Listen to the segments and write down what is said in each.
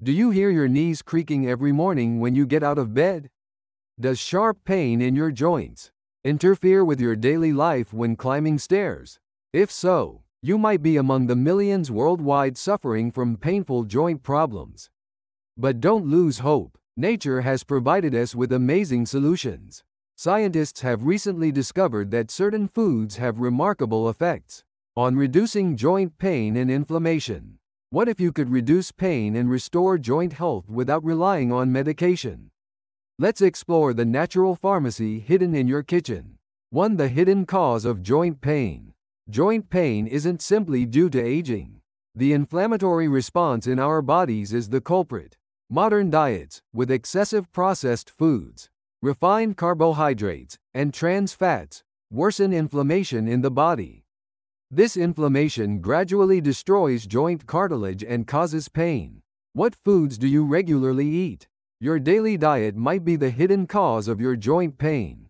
Do you hear your knees creaking every morning when you get out of bed? Does sharp pain in your joints interfere with your daily life when climbing stairs? If so, you might be among the millions worldwide suffering from painful joint problems. But don't lose hope. Nature has provided us with amazing solutions. Scientists have recently discovered that certain foods have remarkable effects on reducing joint pain and inflammation. What if you could reduce pain and restore joint health without relying on medication? Let's explore the natural pharmacy hidden in your kitchen. 1. The hidden cause of joint pain. Joint pain isn't simply due to aging. The inflammatory response in our bodies is the culprit. Modern diets, with excessive processed foods, refined carbohydrates, and trans fats, worsen inflammation in the body. This inflammation gradually destroys joint cartilage and causes pain. What foods do you regularly eat? Your daily diet might be the hidden cause of your joint pain.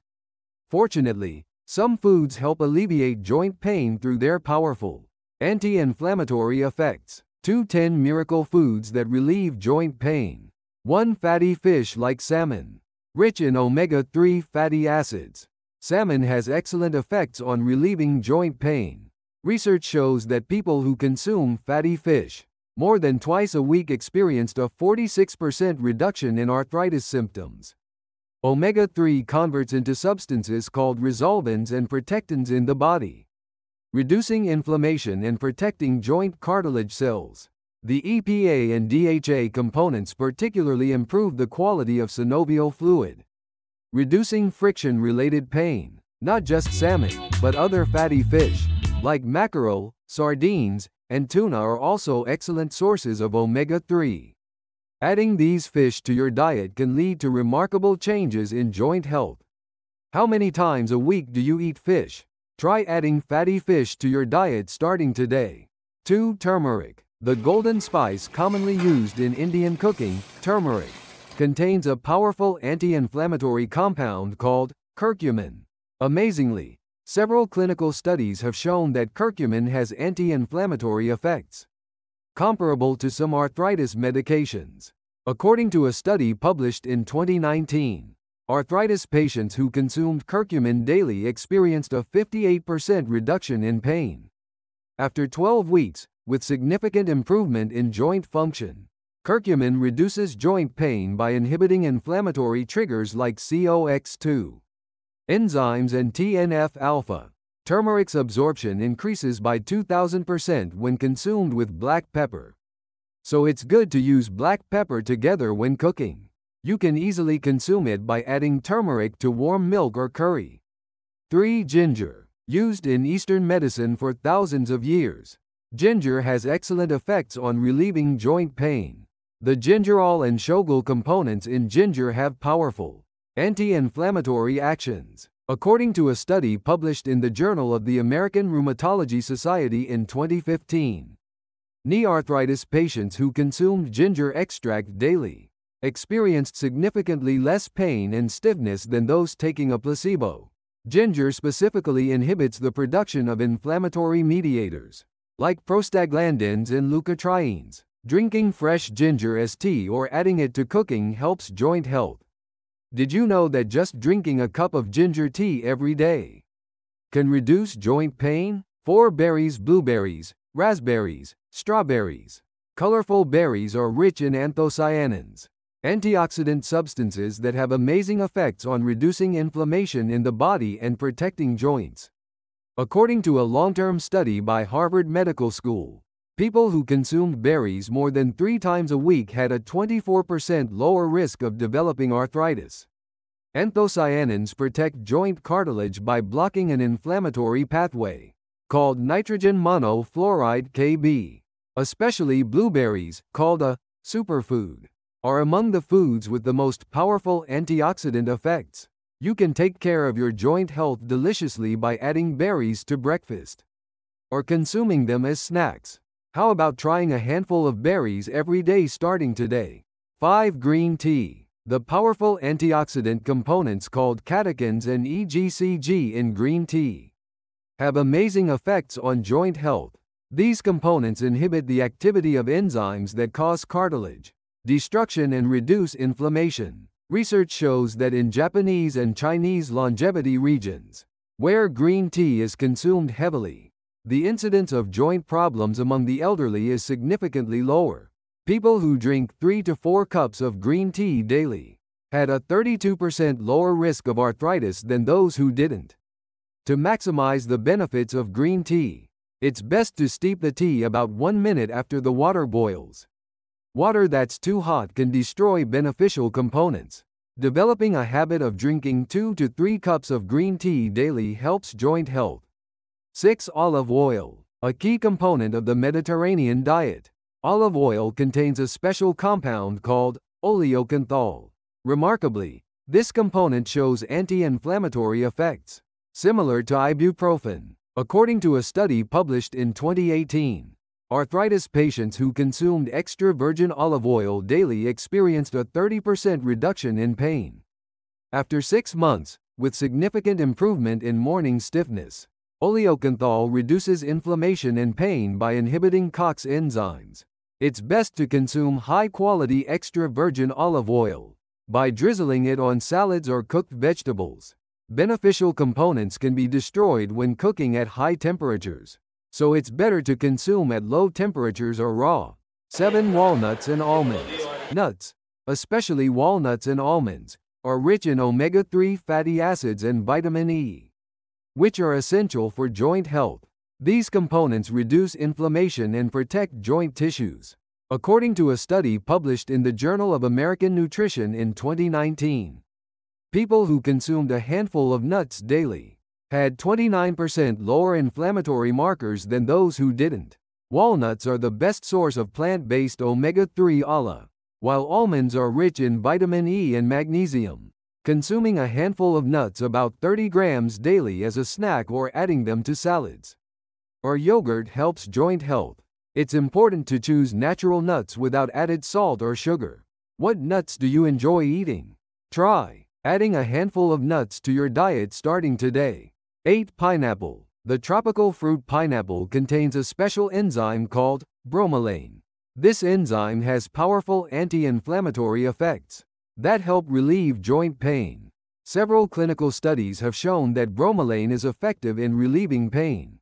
Fortunately, some foods help alleviate joint pain through their powerful anti-inflammatory effects. 10 miracle foods that relieve joint pain. 1. Fatty fish like salmon. Rich in omega-3 fatty acids, salmon has excellent effects on relieving joint pain. Research shows that people who consume fatty fish more than twice a week experienced a 46% reduction in arthritis symptoms. Omega-3 converts into substances called resolvins and protectins in the body, reducing inflammation and protecting joint cartilage cells. The EPA and DHA components particularly improve the quality of synovial fluid, reducing friction-related pain. Not just salmon, but other fatty fish, like mackerel, sardines, and tuna are also excellent sources of omega-3. Adding these fish to your diet can lead to remarkable changes in joint health. How many times a week do you eat fish? Try adding fatty fish to your diet starting today. 2. Turmeric. The golden spice commonly used in Indian cooking, turmeric, contains a powerful anti-inflammatory compound called curcumin. Amazingly, several clinical studies have shown that curcumin has anti-inflammatory effects comparable to some arthritis medications. According to a study published in 2019, arthritis patients who consumed curcumin daily experienced a 58% reduction in pain after 12 weeks, with significant improvement in joint function. Curcumin reduces joint pain by inhibiting inflammatory triggers like COX-2 enzymes and TNF-alpha. Turmeric's absorption increases by 2000% when consumed with black pepper. So it's good to use black pepper together when cooking. You can easily consume it by adding turmeric to warm milk or curry. 3. Ginger. Used in Eastern medicine for thousands of years, ginger has excellent effects on relieving joint pain. The gingerol and shogal components in ginger have powerful anti-inflammatory actions. According to a study published in the Journal of the American Rheumatology Society in 2015, knee arthritis patients who consumed ginger extract daily experienced significantly less pain and stiffness than those taking a placebo. Ginger specifically inhibits the production of inflammatory mediators, like prostaglandins and leukotrienes. Drinking fresh ginger as tea or adding it to cooking helps joint health. Did you know that just drinking a cup of ginger tea every day can reduce joint pain? 4. Berries. Blueberries, raspberries, strawberries. Colorful berries are rich in anthocyanins, antioxidant substances that have amazing effects on reducing inflammation in the body and protecting joints. According to a long-term study by Harvard Medical School, people who consumed berries more than 3 times a week had a 24% lower risk of developing arthritis. Anthocyanins protect joint cartilage by blocking an inflammatory pathway called nitrogen monofluoride Kb. Especially blueberries, called a superfood, are among the foods with the most powerful antioxidant effects. You can take care of your joint health deliciously by adding berries to breakfast or consuming them as snacks. How about trying a handful of berries every day starting today? 5. Green tea. The powerful antioxidant components called catechins and EGCG in green tea have amazing effects on joint health. These components inhibit the activity of enzymes that cause cartilage destruction and reduce inflammation. Research shows that in Japanese and Chinese longevity regions, where green tea is consumed heavily, the incidence of joint problems among the elderly is significantly lower. People who drink 3 to 4 cups of green tea daily had a 32% lower risk of arthritis than those who didn't. To maximize the benefits of green tea, it's best to steep the tea about 1 minute after the water boils. Water that's too hot can destroy beneficial components. Developing a habit of drinking 2 to 3 cups of green tea daily helps joint health. 6. Olive oil, a key component of the Mediterranean diet. Olive oil contains a special compound called oleocanthal. Remarkably, this component shows anti-inflammatory effects, similar to ibuprofen. According to a study published in 2018, arthritis patients who consumed extra virgin olive oil daily experienced a 30% reduction in pain after 6 months, with significant improvement in morning stiffness. Oleocanthal reduces inflammation and pain by inhibiting COX enzymes. It's best to consume high-quality extra virgin olive oil by drizzling it on salads or cooked vegetables. Beneficial components can be destroyed when cooking at high temperatures, so it's better to consume at low temperatures or raw. 7. Walnuts and almonds. Nuts, especially walnuts and almonds, are rich in omega-3 fatty acids and vitamin E, which are essential for joint health. These components reduce inflammation and protect joint tissues. According to a study published in the Journal of American Nutrition in 2019, people who consumed a handful of nuts daily had 29% lower inflammatory markers than those who didn't. Walnuts are the best source of plant-based omega-3 ALA, while almonds are rich in vitamin E and magnesium. Consuming a handful of nuts, about 30 grams daily, as a snack or adding them to salads or yogurt helps joint health. It's important to choose natural nuts without added salt or sugar. What nuts do you enjoy eating? Try adding a handful of nuts to your diet starting today. 8. Pineapple. The tropical fruit pineapple contains a special enzyme called bromelain. This enzyme has powerful anti-inflammatory effects that help relieve joint pain. Several clinical studies have shown that bromelain is effective in relieving pain,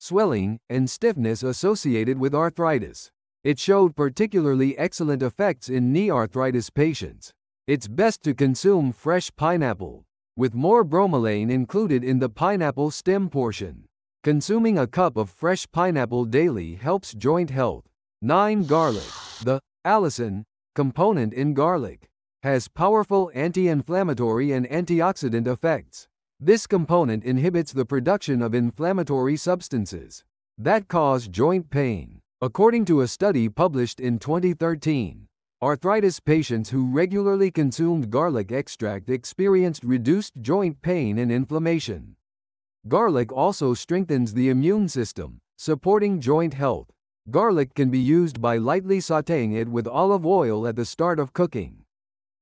swelling, and stiffness associated with arthritis. It showed particularly excellent effects in knee arthritis patients. It's best to consume fresh pineapple, with more bromelain included in the pineapple stem portion. Consuming a cup of fresh pineapple daily helps joint health. 9. Garlic. The allicin component in garlic has powerful anti-inflammatory and antioxidant effects. This component inhibits the production of inflammatory substances that cause joint pain. According to a study published in 2013, arthritis patients who regularly consumed garlic extract experienced reduced joint pain and inflammation. Garlic also strengthens the immune system, supporting joint health. Garlic can be used by lightly sautéing it with olive oil at the start of cooking,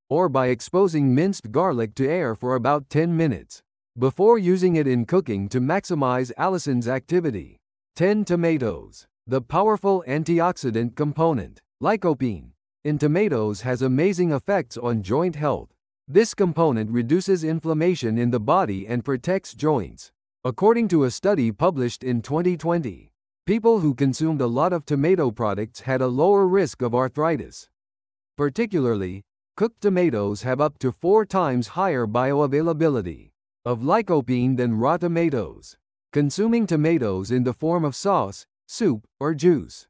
or by exposing minced garlic to air for about 10 minutes before using it in cooking to maximize allicin's activity. 10. Tomatoes. The powerful antioxidant component, lycopene, in tomatoes has amazing effects on joint health. This component reduces inflammation in the body and protects joints. According to a study published in 2020, people who consumed a lot of tomato products had a lower risk of arthritis. Particularly, cooked tomatoes have up to 4 times higher bioavailability of lycopene than raw tomatoes. Consuming tomatoes in the form of sauce, soup, or juice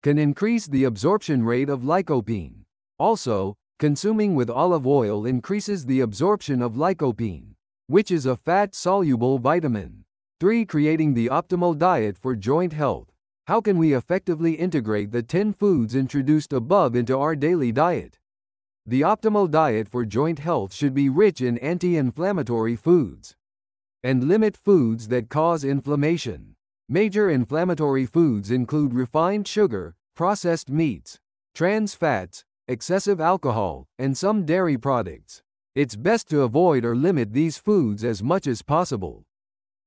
can increase the absorption rate of lycopene. Also, consuming with olive oil increases the absorption of lycopene, which is a fat-soluble vitamin. 3. Creating the optimal diet for joint health. How can we effectively integrate the 10 foods introduced above into our daily diet? The optimal diet for joint health should be rich in anti-inflammatory foods and limit foods that cause inflammation. Major inflammatory foods include refined sugar, processed meats, trans fats, excessive alcohol, and some dairy products. It's best to avoid or limit these foods as much as possible.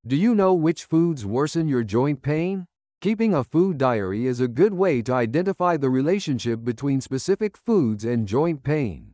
Do you know which foods worsen your joint pain? Keeping a food diary is a good way to identify the relationship between specific foods and joint pain.